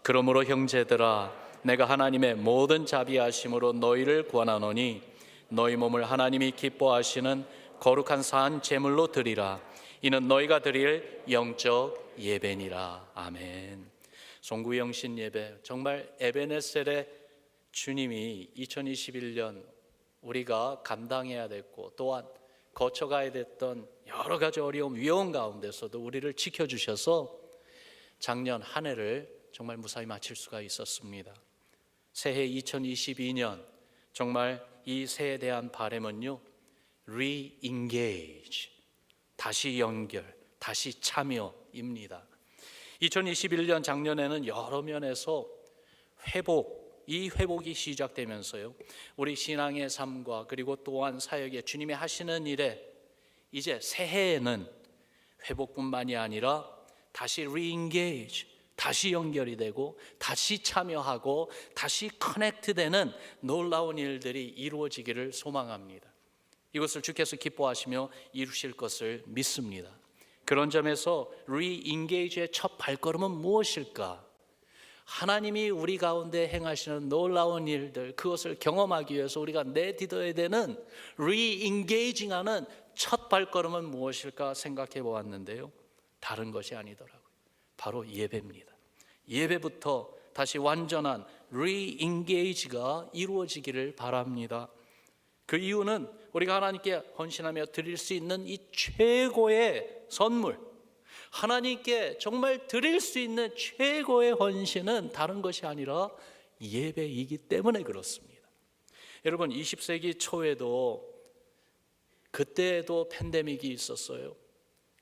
그러므로 형제들아, 내가 하나님의 모든 자비하심으로 너희를 권하노니 너희 몸을 하나님이 기뻐하시는 거룩한 산 제물로 드리라. 이는 너희가 드릴 영적 예배니라. 아멘. 송구영신 예배, 정말 에베네셀의 주님이 2021년 우리가 감당해야 됐고 또한 거쳐가야 됐던 여러 가지 어려움, 위험 가운데서도 우리를 지켜주셔서 작년 한 해를 정말 무사히 마칠 수가 있었습니다. 새해 2022년, 정말 이 새해에 대한 바람은요, re-engage, 다시 연결, 다시 참여입니다. 2021년 작년에는 여러 면에서 이 회복이 시작되면서요, 우리 신앙의 삶과 그리고 또한 사역에 주님이 하시는 일에 이제 새해에는 회복뿐만이 아니라 다시 re-engage, 다시 연결이 되고 다시 참여하고 다시 커넥트되는 놀라운 일들이 이루어지기를 소망합니다. 이것을 주께서 기뻐하시며 이루실 것을 믿습니다. 그런 점에서 re-engage의 첫 발걸음은 무엇일까? 하나님이 우리 가운데 행하시는 놀라운 일들, 그것을 경험하기 위해서 우리가 내딛어야 되는 re-engaging하는 첫 발걸음은 무엇일까 생각해 보았는데요, 다른 것이 아니더라고요. 바로 예배입니다. 예배부터 다시 완전한 re-engage가 이루어지기를 바랍니다. 그 이유는 우리가 하나님께 헌신하며 드릴 수 있는 이 최고의 선물, 하나님께 정말 드릴 수 있는 최고의 헌신은 다른 것이 아니라 예배이기 때문에 그렇습니다. 여러분, 20세기 초에도 그때에도 팬데믹이 있었어요.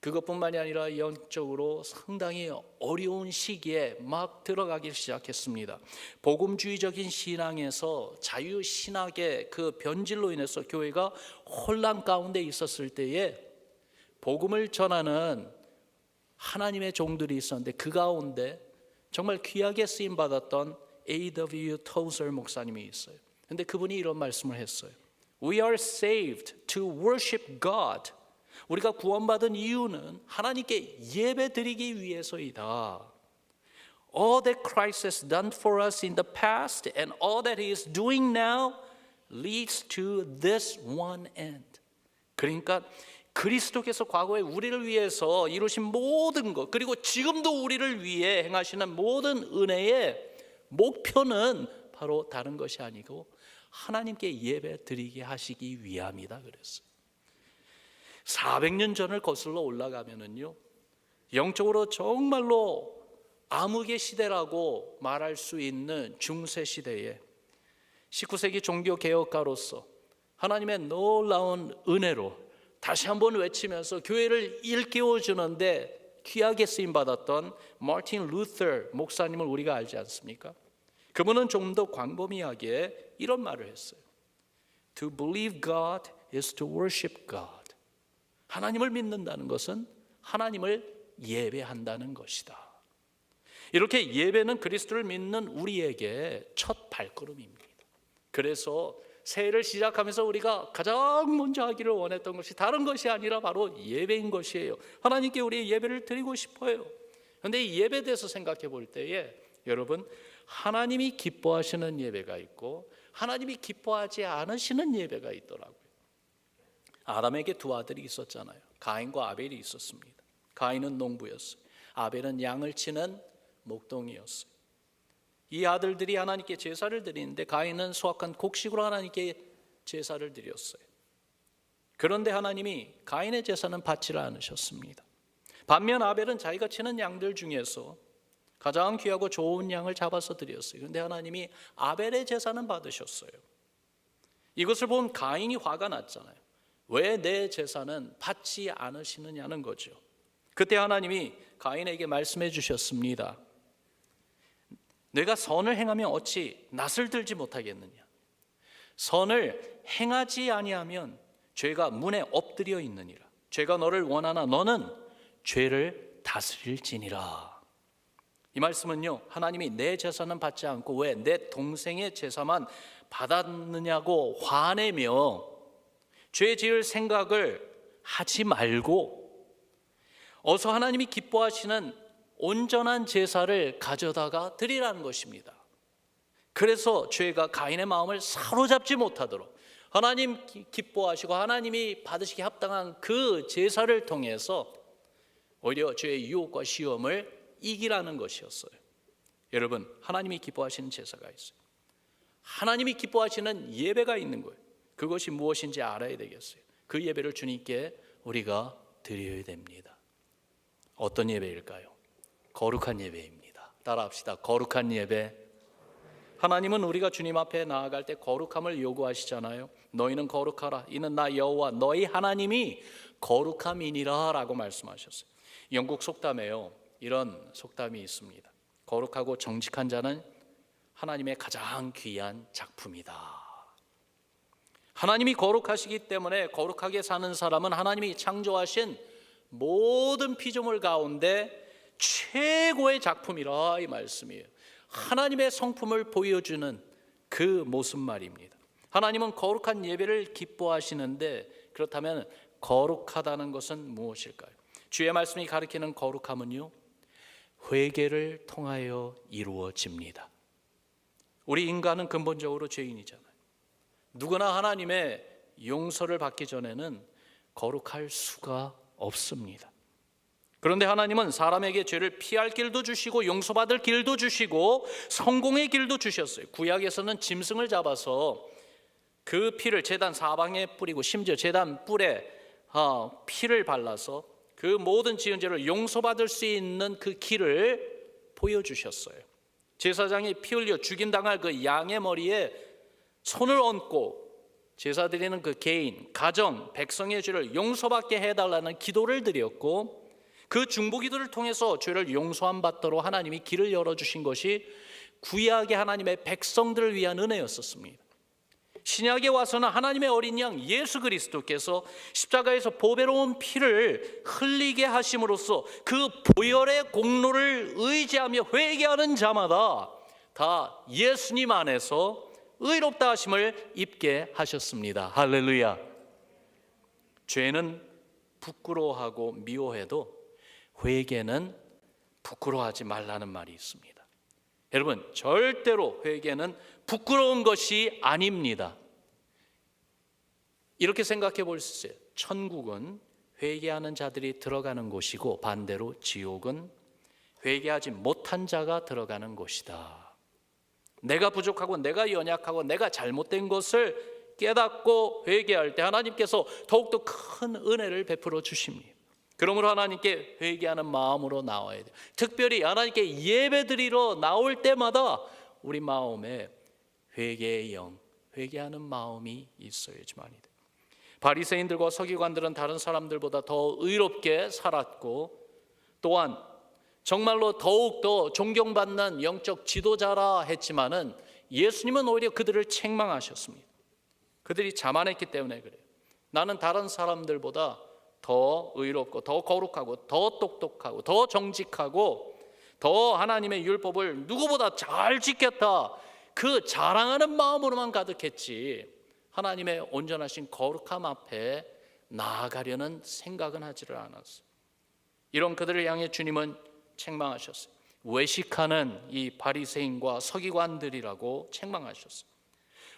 그것뿐만이 아니라 영적으로 상당히 어려운 시기에 막 들어가기 시작했습니다. 복음주의적인 신앙에서 자유신학의 그 변질로 인해서 교회가 혼란 가운데 있었을 때에 복음을 전하는 하나님의 종들이 있었는데 그 가운데 정말 귀하게 쓰임받았던 A.W. 토zer 목사님이 있어요. 그런데 그분이 이런 말씀을 했어요. We are saved to worship God. 우리가 구원받은 이유는 하나님께 예배 드리기 위해서이다. All that Christ has done for us in the past and all that He is doing now leads to this one end. 그러니까 그리스도께서 과거에 우리를 위해서 이루신 모든 것, 그리고 지금도 우리를 위해 행하시는 모든 은혜의 목표는 바로 다른 것이 아니고 하나님께 예배 드리게 하시기 위함이다 그랬어요. 400년 전을 거슬러 올라가면은요, 영적으로 정말로 암흑의 시대라고 말할 수 있는 중세 시대에 19세기 종교 개혁가로서 하나님의 놀라운 은혜로 다시 한번 외치면서 교회를 일깨워 주는데 귀하게 쓰임 받았던 마틴 루터 목사님을 우리가 알지 않습니까? 그분은 좀 더 광범위하게 이런 말을 했어요. To believe God is to worship God. 하나님을 믿는다는 것은 하나님을 예배한다는 것이다. 이렇게 예배는 그리스도를 믿는 우리에게 첫 발걸음입니다. 그래서 새해를 시작하면서 우리가 가장 먼저 하기를 원했던 것이 다른 것이 아니라 바로 예배인 것이에요. 하나님께 우리의 예배를 드리고 싶어요. 그런데 이 예배에 대해서 생각해 볼 때에 여러분, 하나님이 기뻐하시는 예배가 있고 하나님이 기뻐하지 않으시는 예배가 있더라고요. 아담에게 두 아들이 있었잖아요. 가인과 아벨이 있었습니다. 가인은 농부였어요. 아벨은 양을 치는 목동이었어요. 이 아들들이 하나님께 제사를 드리는데 가인은 수확한 곡식으로 하나님께 제사를 드렸어요. 그런데 하나님이 가인의 제사는 받지를 않으셨습니다. 반면 아벨은 자기가 치는 양들 중에서 가장 귀하고 좋은 양을 잡아서 드렸어요. 그런데 하나님이 아벨의 제사는 받으셨어요. 이것을 본 가인이 화가 났잖아요. 왜 내 제사는 받지 않으시느냐는 거죠. 그때 하나님이 가인에게 말씀해 주셨습니다. 내가 선을 행하면 어찌 낯을 들지 못하겠느냐. 선을 행하지 아니하면 죄가 문에 엎드려 있느니라. 죄가 너를 원하나 너는 죄를 다스릴지니라. 이 말씀은요, 하나님이 내 제사는 받지 않고 왜 내 동생의 제사만 받았느냐고 화내며 죄 지을 생각을 하지 말고 어서 하나님이 기뻐하시는 온전한 제사를 가져다가 드리라는 것입니다. 그래서 죄가 가인의 마음을 사로잡지 못하도록 하나님 기뻐하시고 하나님이 받으시기 합당한 그 제사를 통해서 오히려 죄의 유혹과 시험을 이기라는 것이었어요. 여러분, 하나님이 기뻐하시는 제사가 있어요. 하나님이 기뻐하시는 예배가 있는 거예요. 그것이 무엇인지 알아야 되겠어요. 그 예배를 주님께 우리가 드려야 됩니다. 어떤 예배일까요? 거룩한 예배입니다. 따라합시다. 거룩한 예배. 하나님은 우리가 주님 앞에 나아갈 때 거룩함을 요구하시잖아요. 너희는 거룩하라. 이는 나 여호와 너희 하나님이 거룩함이니라 라고 말씀하셨어요. 영국 속담에요, 이런 속담이 있습니다. 거룩하고 정직한 자는 하나님의 가장 귀한 작품이다. 하나님이 거룩하시기 때문에 거룩하게 사는 사람은 하나님이 창조하신 모든 피조물 가운데 최고의 작품이라 이 말씀이에요. 하나님의 성품을 보여주는 그 모습 말입니다. 하나님은 거룩한 예배를 기뻐하시는데, 그렇다면 거룩하다는 것은 무엇일까요? 주의 말씀이 가리키는 거룩함은요, 회개를 통하여 이루어집니다. 우리 인간은 근본적으로 죄인이잖아요. 누구나 하나님의 용서를 받기 전에는 거룩할 수가 없습니다. 그런데 하나님은 사람에게 죄를 피할 길도 주시고 용서받을 길도 주시고 성공의 길도 주셨어요. 구약에서는 짐승을 잡아서 그 피를 제단 사방에 뿌리고 심지어 제단 뿔에 피를 발라서 그 모든 지은 죄를 용서받을 수 있는 그 길을 보여주셨어요. 제사장이 피 흘려 죽임당할 그 양의 머리에 손을 얹고 제사 드리는 그 개인, 가정, 백성의 죄를 용서받게 해달라는 기도를 드렸고, 그 중보기도를 통해서 죄를 용서함 받도록 하나님이 길을 열어주신 것이 구약의 하나님의 백성들을 위한 은혜였었습니다. 신약에 와서는 하나님의 어린 양 예수 그리스도께서 십자가에서 보배로운 피를 흘리게 하심으로써 그 보혈의 공로를 의지하며 회개하는 자마다 다 예수님 안에서 의롭다 하심을 입게 하셨습니다. 할렐루야. 죄는 부끄러워하고 미워해도 회개는 부끄러워하지 말라는 말이 있습니다. 여러분, 절대로 회개는 부끄러운 것이 아닙니다. 이렇게 생각해 볼 수 있어요. 천국은 회개하는 자들이 들어가는 곳이고 반대로 지옥은 회개하지 못한 자가 들어가는 곳이다. 내가 부족하고 내가 연약하고 내가 잘못된 것을 깨닫고 회개할 때 하나님께서 더욱더 큰 은혜를 베풀어 주십니다. 그러므로 하나님께 회개하는 마음으로 나와야 돼요. 특별히 하나님께 예배드리러 나올 때마다 우리 마음에 회개의 영, 회개하는 마음이 있어야지만이 돼요. 바리새인들과 서기관들은 다른 사람들보다 더 의롭게 살았고, 또한 정말로 더욱더 존경받는 영적 지도자라 했지만은 예수님은 오히려 그들을 책망하셨습니다. 그들이 자만했기 때문에 그래요. 나는 다른 사람들보다 더 의롭고 더 거룩하고 더 똑똑하고 더 정직하고 더 하나님의 율법을 누구보다 잘 지켰다, 그 자랑하는 마음으로만 가득했지 하나님의 온전하신 거룩함 앞에 나아가려는 생각은 하지를 않았어요. 이런 그들을 향해 주님은 책망하셨어요. 외식하는 이 바리새인과 서기관들이라고 책망하셨어요.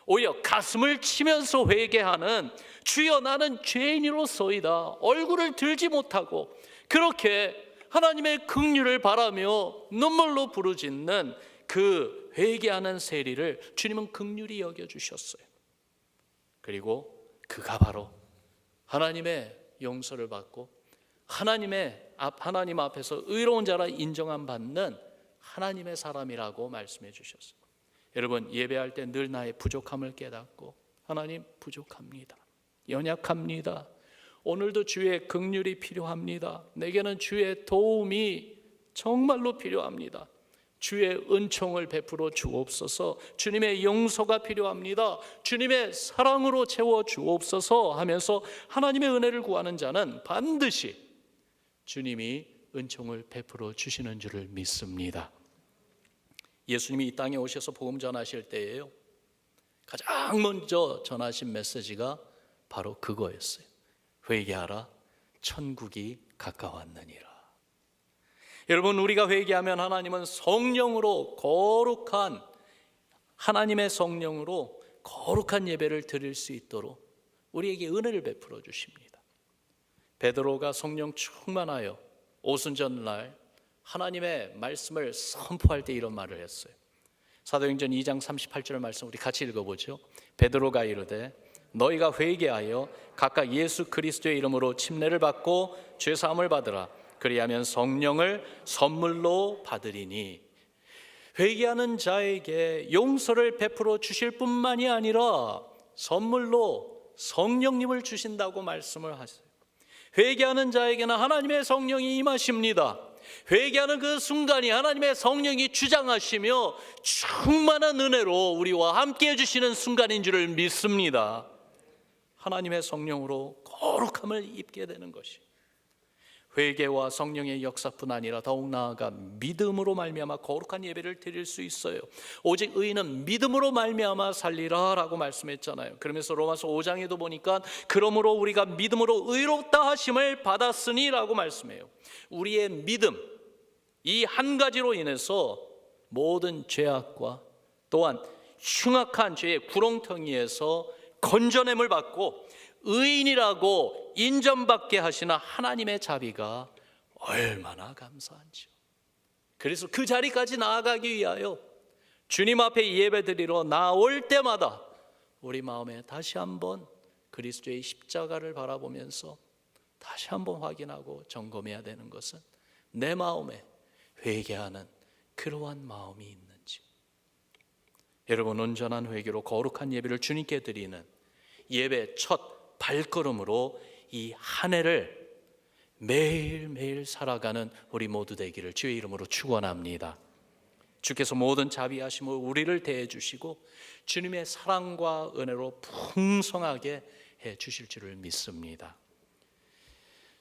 오히려 가슴을 치면서 회개하는 주여 나는 죄인으로서이다 얼굴을 들지 못하고 그렇게 하나님의 긍휼을 바라며 눈물로 부르짖는 그 회개하는 세리를 주님은 긍휼히 여겨주셨어요. 그리고 그가 바로 하나님의 용서를 받고 하나님 앞에서 의로운 자라 인정함 받는 하나님의 사람이라고 말씀해 주셨어요. 여러분, 예배할 때 늘 나의 부족함을 깨닫고 하나님 부족합니다, 연약합니다, 오늘도 주의 긍휼이 필요합니다, 내게는 주의 도움이 정말로 필요합니다, 주의 은총을 베풀어 주옵소서, 주님의 용서가 필요합니다, 주님의 사랑으로 채워 주옵소서 하면서 하나님의 은혜를 구하는 자는 반드시 주님이 은총을 베풀어 주시는 줄을 믿습니다. 예수님이 이 땅에 오셔서 복음 전하실 때에요, 가장 먼저 전하신 메시지가 바로 그거였어요. 회개하라, 천국이 가까웠느니라. 여러분, 우리가 회개하면 하나님은 성령으로 거룩한, 하나님의 성령으로 거룩한 예배를 드릴 수 있도록 우리에게 은혜를 베풀어 주십니다. 베드로가 성령 충만하여 오순절날 하나님의 말씀을 선포할 때 이런 말을 했어요. 사도행전 2장 38절 말씀 우리 같이 읽어보죠. 베드로가 이르되 너희가 회개하여 각각 예수 그리스도의 이름으로 침례를 받고 죄사함을 받으라. 그리하면 성령을 선물로 받으리니. 회개하는 자에게 용서를 베풀어 주실 뿐만이 아니라 선물로 성령님을 주신다고 말씀을 하세요. 회개하는 자에게는 하나님의 성령이 임하십니다. 회개하는 그 순간이 하나님의 성령이 주장하시며 충만한 은혜로 우리와 함께 해주시는 순간인 줄을 믿습니다. 하나님의 성령으로 거룩함을 입게 되는 것이 회개와 성령의 역사뿐 아니라 더욱 나아가 믿음으로 말미암아 거룩한 예배를 드릴 수 있어요. 오직 의인은 믿음으로 말미암아 살리라 라고 말씀했잖아요. 그러면서 로마서 5장에도 보니까 그러므로 우리가 믿음으로 의롭다 하심을 받았으니 라고 말씀해요. 우리의 믿음, 이 한 가지로 인해서 모든 죄악과 또한 흉악한 죄의 구렁텅이에서 건져냄을 받고 의인이라고 인정받게 하시는 하나님의 자비가 얼마나 감사한지요. 그래서 그 자리까지 나아가기 위하여 주님 앞에 예배드리러 나올 때마다 우리 마음에 다시 한번 그리스도의 십자가를 바라보면서 다시 한번 확인하고 점검해야 되는 것은 내 마음에 회개하는 그러한 마음이 있는지. 여러분, 온전한 회개로 거룩한 예배를 주님께 드리는 예배 첫 발걸음으로 이 한 해를 매일매일 살아가는 우리 모두 되기를 주의 이름으로 축원합니다. 주께서 모든 자비하심으로 우리를 대해 주시고 주님의 사랑과 은혜로 풍성하게 해 주실 줄을 믿습니다.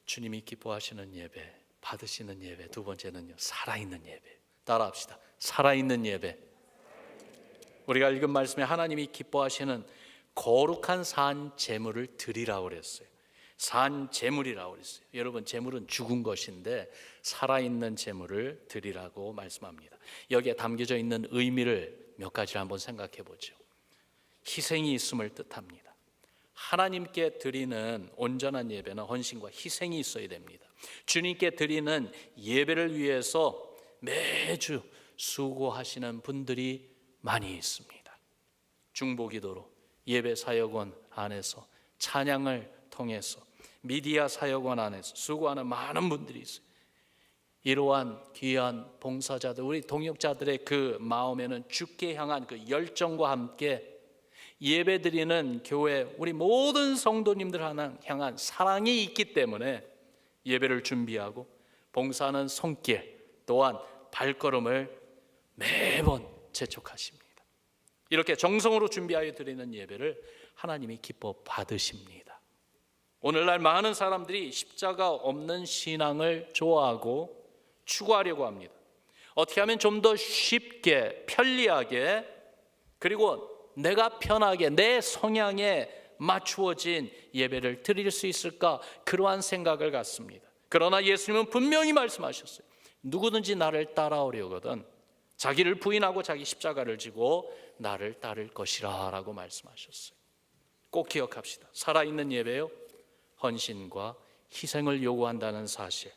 주님이 기뻐하시는 예배, 받으시는 예배, 두 번째는요, 살아있는 예배. 따라합시다. 살아있는 예배. 우리가 읽은 말씀에 하나님이 기뻐하시는 거룩한 산 제물을 드리라고 그랬어요. 산 제물이라고 그랬어요. 여러분, 제물은 죽은 것인데 살아있는 제물을 드리라고 말씀합니다. 여기에 담겨져 있는 의미를 몇 가지를 한번 생각해 보죠. 희생이 있음을 뜻합니다. 하나님께 드리는 온전한 예배는 헌신과 희생이 있어야 됩니다. 주님께 드리는 예배를 위해서 매주 수고하시는 분들이 많이 있습니다. 중보기도로 예배 사역원 안에서 찬양을 통해서 미디어 사역원 안에서 수고하는 많은 분들이 있어요. 이러한 귀한 봉사자들, 우리 동역자들의 그 마음에는 주께 향한 그 열정과 함께 예배드리는 교회 우리 모든 성도님들 향한 사랑이 있기 때문에 예배를 준비하고 봉사하는 손길 또한 발걸음을 매번 재촉하십니다. 이렇게 정성으로 준비하여 드리는 예배를 하나님이 기뻐 받으십니다. 오늘날 많은 사람들이 십자가 없는 신앙을 좋아하고 추구하려고 합니다. 어떻게 하면 좀 더 쉽게 편리하게 그리고 내가 편하게 내 성향에 맞추어진 예배를 드릴 수 있을까, 그러한 생각을 갖습니다. 그러나 예수님은 분명히 말씀하셨어요. 누구든지 나를 따라오려거든 자기를 부인하고 자기 십자가를 지고 나를 따를 것이라 라고 말씀하셨어요. 꼭 기억합시다. 살아있는 예배요, 헌신과 희생을 요구한다는 사실,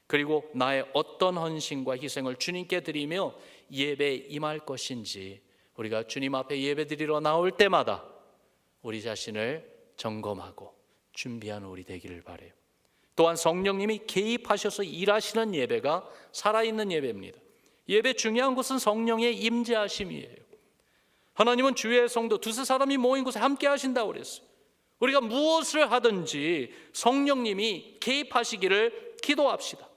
그리고 나의 어떤 헌신과 희생을 주님께 드리며 예배에 임할 것인지 우리가 주님 앞에 예배 드리러 나올 때마다 우리 자신을 점검하고 준비하는 우리 되기를 바라요. 또한 성령님이 개입하셔서 일하시는 예배가 살아있는 예배입니다. 예배 중요한 것은 성령의 임재하심이에요. 하나님은 주의 성도 두세 사람이 모인 곳에 함께 하신다고 그랬어요. 우리가 무엇을 하든지 성령님이 개입하시기를 기도합시다.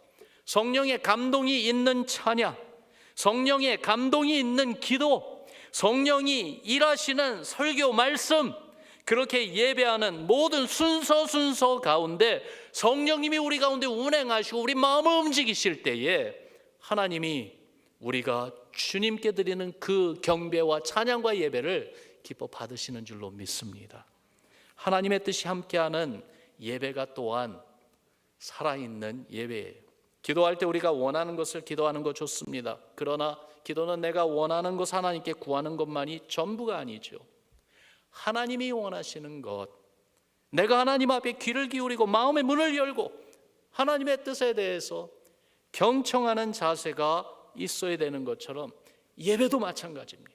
성령의 감동이 있는 찬양, 성령의 감동이 있는 기도, 성령이 일하시는 설교 말씀, 그렇게 예배하는 모든 순서 가운데 성령님이 우리 가운데 운행하시고 우리 마음을 움직이실 때에 하나님이 우리가 주님께 드리는 그 경배와 찬양과 예배를 기뻐 받으시는 줄로 믿습니다. 하나님의 뜻이 함께하는 예배가 또한 살아있는 예배예요. 기도할 때 우리가 원하는 것을 기도하는 거 좋습니다. 그러나 기도는 내가 원하는 것 하나님께 구하는 것만이 전부가 아니죠. 하나님이 원하시는 것, 내가 하나님 앞에 귀를 기울이고 마음의 문을 열고 하나님의 뜻에 대해서 경청하는 자세가 있어야 되는 것처럼 예배도 마찬가지입니다.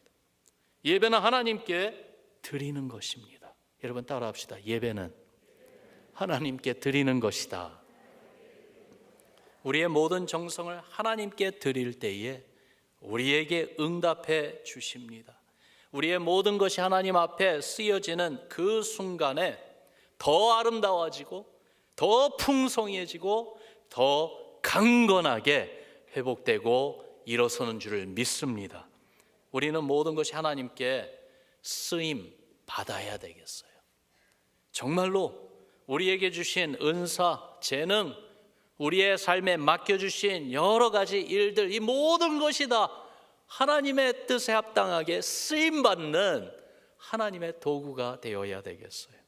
예배는 하나님께 드리는 것입니다. 여러분 따라합시다. 예배는 하나님께 드리는 것이다. 우리의 모든 정성을 하나님께 드릴 때에 우리에게 응답해 주십니다. 우리의 모든 것이 하나님 앞에 쓰여지는 그 순간에 더 아름다워지고 더 풍성해지고 더 강건하게 회복되고 일어서는 줄을 믿습니다. 우리는 모든 것이 하나님께 쓰임 받아야 되겠어요. 정말로 우리에게 주신 은사, 재능, 우리의 삶에 맡겨주신 여러 가지 일들, 이 모든 것이 다 하나님의 뜻에 합당하게 쓰임받는 하나님의 도구가 되어야 되겠어요.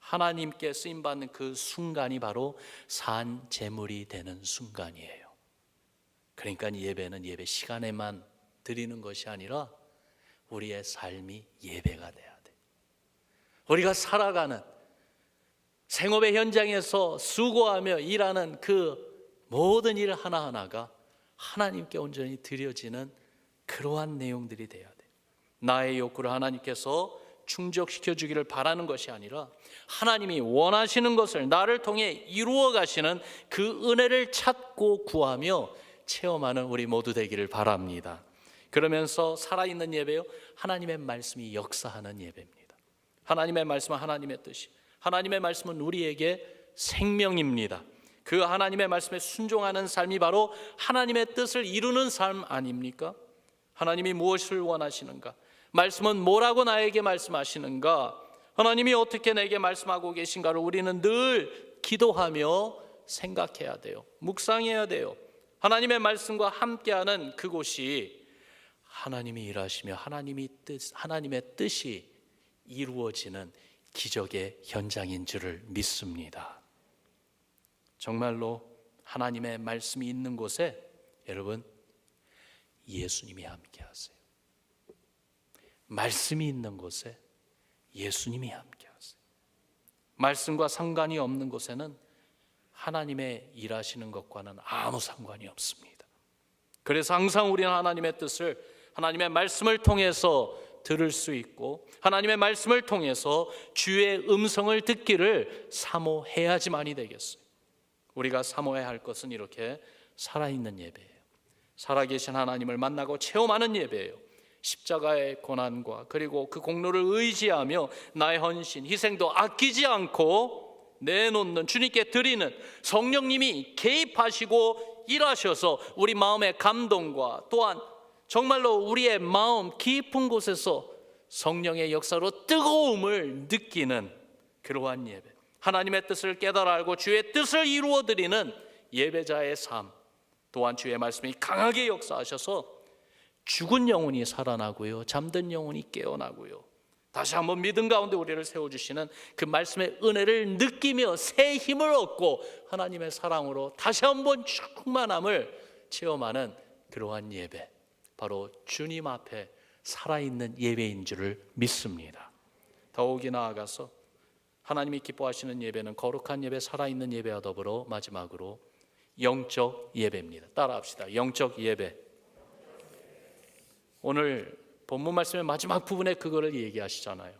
하나님께 쓰임받는 그 순간이 바로 산 제물이 되는 순간이에요. 그러니까 예배는 예배 시간에만 드리는 것이 아니라 우리의 삶이 예배가 돼야 돼. 우리가 살아가는 생업의 현장에서 수고하며 일하는 그 모든 일 하나하나가 하나님께 온전히 드려지는 그러한 내용들이 돼야 돼. 나의 욕구를 하나님께서 충족시켜 주기를 바라는 것이 아니라 하나님이 원하시는 것을 나를 통해 이루어 가시는 그 은혜를 찾고 구하며 체험하는 우리 모두 되기를 바랍니다. 그러면서 살아있는 예배요, 하나님의 말씀이 역사하는 예배입니다. 하나님의 말씀은 하나님의 뜻이, 하나님의 말씀은 우리에게 생명입니다. 그 하나님의 말씀에 순종하는 삶이 바로 하나님의 뜻을 이루는 삶 아닙니까? 하나님이 무엇을 원하시는가? 말씀은 뭐라고 나에게 말씀하시는가? 하나님이 어떻게 내게 말씀하고 계신가를 우리는 늘 기도하며 생각해야 돼요. 묵상해야 돼요. 하나님의 말씀과 함께하는 그곳이 하나님이 일하시며 하나님의 뜻이 이루어지는 기적의 현장인 줄을 믿습니다. 정말로 하나님의 말씀이 있는 곳에 여러분 예수님이 함께 하세요. 말씀이 있는 곳에 예수님이 함께 하세요. 말씀과 상관이 없는 곳에는 하나님의 일하시는 것과는 아무 상관이 없습니다. 그래서 항상 우리는 하나님의 뜻을 하나님의 말씀을 통해서 들을 수 있고 하나님의 말씀을 통해서 주의 음성을 듣기를 사모해야지만이 되겠어요. 우리가 사모해야 할 것은 이렇게 살아있는 예배예요. 살아계신 하나님을 만나고 체험하는 예배예요. 십자가의 고난과 그리고 그 공로를 의지하며 나의 헌신, 희생도 아끼지 않고 내놓는 주님께 드리는 성령님이 개입하시고 일하셔서 우리 마음의 감동과 또한 정말로 우리의 마음 깊은 곳에서 성령의 역사로 뜨거움을 느끼는 그러한 예배, 하나님의 뜻을 깨달아 알고 주의 뜻을 이루어드리는 예배자의 삶, 또한 주의 말씀이 강하게 역사하셔서 죽은 영혼이 살아나고요, 잠든 영혼이 깨어나고요, 다시 한번 믿음 가운데 우리를 세워주시는 그 말씀의 은혜를 느끼며 새 힘을 얻고 하나님의 사랑으로 다시 한번 충만함을 체험하는 그러한 예배, 바로 주님 앞에 살아있는 예배인 줄을 믿습니다. 더욱이 나아가서 하나님이 기뻐하시는 예배는 거룩한 예배, 살아있는 예배와 더불어 마지막으로 영적 예배입니다. 따라합시다. 영적 예배. 오늘 본문 말씀의 마지막 부분에 그거를 얘기하시잖아요.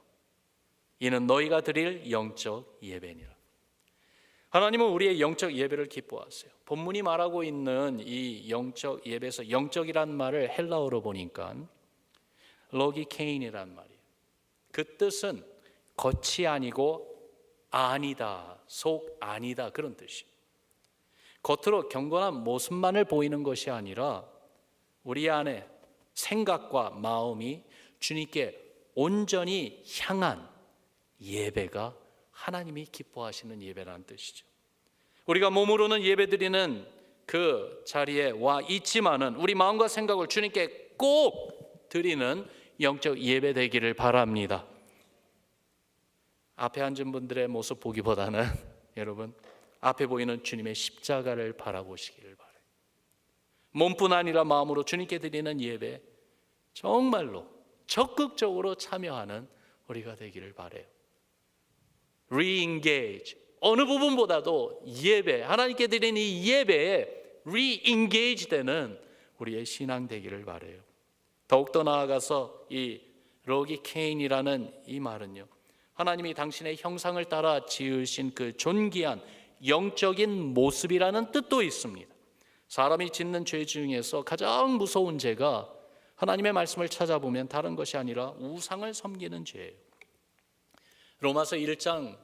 이는 너희가 드릴 영적 예배니라. 하나님은 우리의 영적 예배를 기뻐하세요. 본문이 말하고 있는 이 영적 예배에서 영적이란 말을 헬라어로 보니까 로기케인이란 말이에요. 그 뜻은 겉이 아니고 아니다, 속 아니다, 그런 뜻이에요. 겉으로 경건한 모습만을 보이는 것이 아니라 우리 안에 생각과 마음이 주님께 온전히 향한 예배가 하나님이 기뻐하시는 예배라는 뜻이죠. 우리가 몸으로는 예배드리는 그 자리에 와 있지만은 우리 마음과 생각을 주님께 꼭 드리는 영적 예배 되기를 바랍니다. 앞에 앉은 분들의 모습 보기보다는 여러분 앞에 보이는 주님의 십자가를 바라보시기를 바라요. 몸뿐 아니라 마음으로 주님께 드리는 예배 정말로 적극적으로 참여하는 우리가 되기를 바라요. Re-engage, 어느 부분보다도 예배, 하나님께 드리는 이 예배에 re-engage 되는 우리의 신앙 되기를 바라요. 더욱더 나아가서 이 로기 케인이라는 이 말은요, 하나님이 당신의 형상을 따라 지으신 그 존귀한 영적인 모습이라는 뜻도 있습니다. 사람이 짓는 죄 중에서 가장 무서운 죄가 하나님의 말씀을 찾아보면 다른 것이 아니라 우상을 섬기는 죄예요. 로마서 1장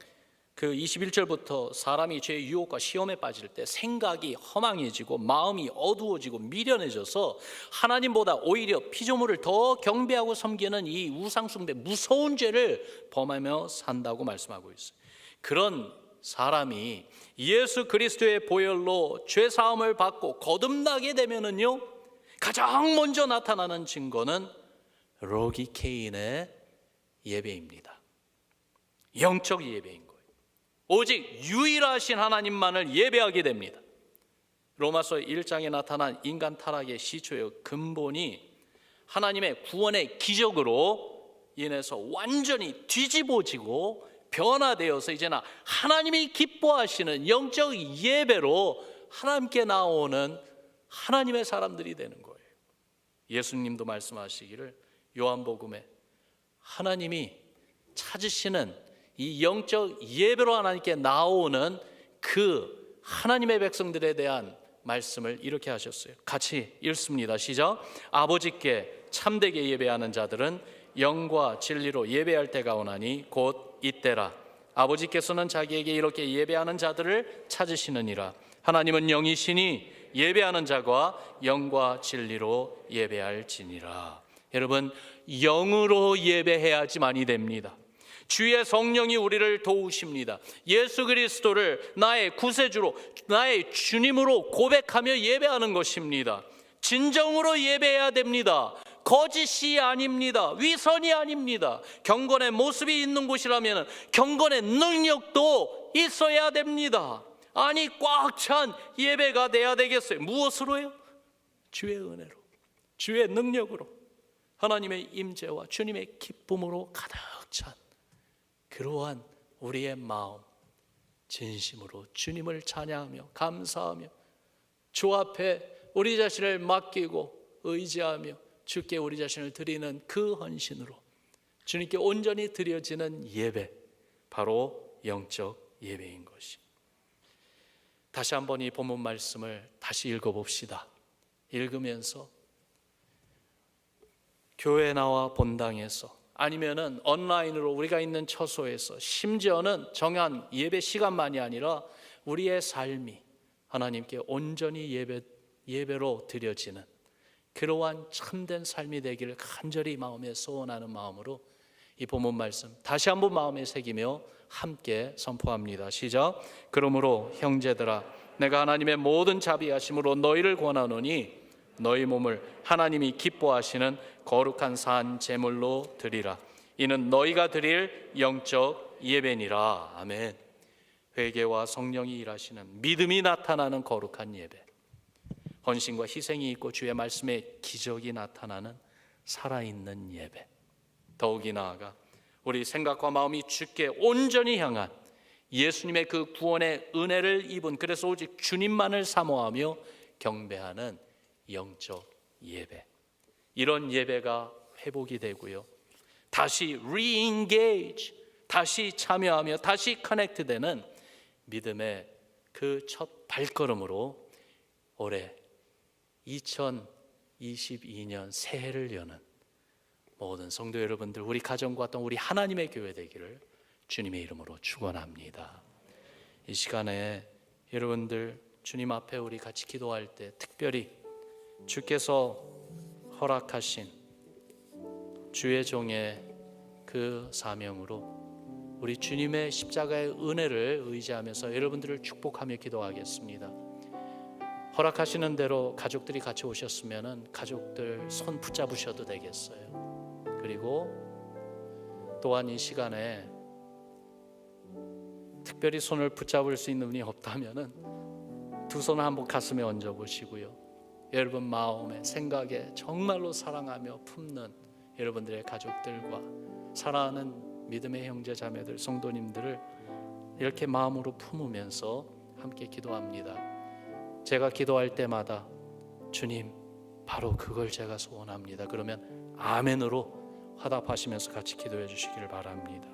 그 21절부터 사람이 죄의 유혹과 시험에 빠질 때 생각이 허망해지고 마음이 어두워지고 미련해져서 하나님보다 오히려 피조물을 더 경배하고 섬기는 이 우상숭배 무서운 죄를 범하며 산다고 말씀하고 있어요. 그런 사람이 예수 그리스도의 보혈로 죄 사함을 받고 거듭나게 되면은요, 가장 먼저 나타나는 증거는 로기 케인의 예배입니다. 영적 예배인 거예요. 오직 유일하신 하나님만을 예배하게 됩니다. 로마서 1장에 나타난 인간 타락의 시초의 근본이 하나님의 구원의 기적으로 인해서 완전히 뒤집어지고 변화되어서 이제는 하나님이 기뻐하시는 영적 예배로 하나님께 나오는 하나님의 사람들이 되는 거예요. 예수님도 말씀하시기를 요한복음에 하나님이 찾으시는 이 영적 예배로 하나님께 나오는 그 하나님의 백성들에 대한 말씀을 이렇게 하셨어요. 같이 읽습니다. 시작. 아버지께 참되게 예배하는 자들은 영과 진리로 예배할 때가 오나니 곧 이때라. 아버지께서는 자기에게 이렇게 예배하는 자들을 찾으시느니라. 하나님은 영이시니 예배하는 자가 영과 진리로 예배할지니라. 여러분, 영으로 예배해야지만이 됩니다. 주의 성령이 우리를 도우십니다. 예수 그리스도를 나의 구세주로, 나의 주님으로 고백하며 예배하는 것입니다. 진정으로 예배해야 됩니다. 거짓이 아닙니다. 위선이 아닙니다. 경건의 모습이 있는 곳이라면 경건의 능력도 있어야 됩니다. 아니, 꽉 찬 예배가 돼야 되겠어요. 무엇으로요? 주의 은혜로, 주의 능력으로, 하나님의 임재와 주님의 기쁨으로 가득 찬 그러한 우리의 마음, 진심으로 주님을 찬양하며 감사하며 주 앞에 우리 자신을 맡기고 의지하며 주께 우리 자신을 드리는 그 헌신으로 주님께 온전히 드려지는 예배, 바로 영적 예배인 것입니다. 다시 한번 이 본문 말씀을 다시 읽어봅시다. 읽으면서 교회 나와 본당에서 아니면은 온라인으로 우리가 있는 처소에서, 심지어는 정한 예배 시간만이 아니라 우리의 삶이 하나님께 온전히 예배로 드려지는 그러한 참된 삶이 되기를 간절히 마음에 소원하는 마음으로 이 본문 말씀 다시 한번 마음에 새기며 함께 선포합니다. 시작. 그러므로 형제들아, 내가 하나님의 모든 자비하심으로 너희를 권하노니 너희 몸을 하나님이 기뻐하시는 거룩한 산 제물로 드리라. 이는 너희가 드릴 영적 예배니라. 아멘. 회개와 성령이 일하시는 믿음이 나타나는 거룩한 예배, 헌신과 희생이 있고 주의 말씀에 기적이 나타나는 살아있는 예배, 더욱이 나아가 우리 생각과 마음이 주께 온전히 향한 예수님의 그 구원의 은혜를 입은, 그래서 오직 주님만을 사모하며 경배하는 영적 예배, 이런 예배가 회복이 되고요, 다시 re-engage, 다시 참여하며 다시 커넥트되는 믿음의 그 첫 발걸음으로 올해 2022년 새해를 여는 모든 성도 여러분들, 우리 가정과 또 우리 하나님의 교회 되기를 주님의 이름으로 축원합니다. 이 시간에 여러분들 주님 앞에 우리 같이 기도할 때 특별히 주께서 허락하신 주의 종의 그 사명으로 우리 주님의 십자가의 은혜를 의지하면서 여러분들을 축복하며 기도하겠습니다. 허락하시는 대로 가족들이 같이 오셨으면 가족들 손 붙잡으셔도 되겠어요. 그리고 또한 이 시간에 특별히 손을 붙잡을 수 있는 분이 없다면은 두 손을 한번 가슴에 얹어 보시고요. 여러분 마음에 생각에 정말로 사랑하며 품는 여러분들의 가족들과 사랑하는 믿음의 형제 자매들 성도님들을 이렇게 마음으로 품으면서 함께 기도합니다. 제가 기도할 때마다 주님 바로 그걸 제가 소원합니다. 그러면 아멘으로 화답하시면서 같이 기도해 주시기를 바랍니다.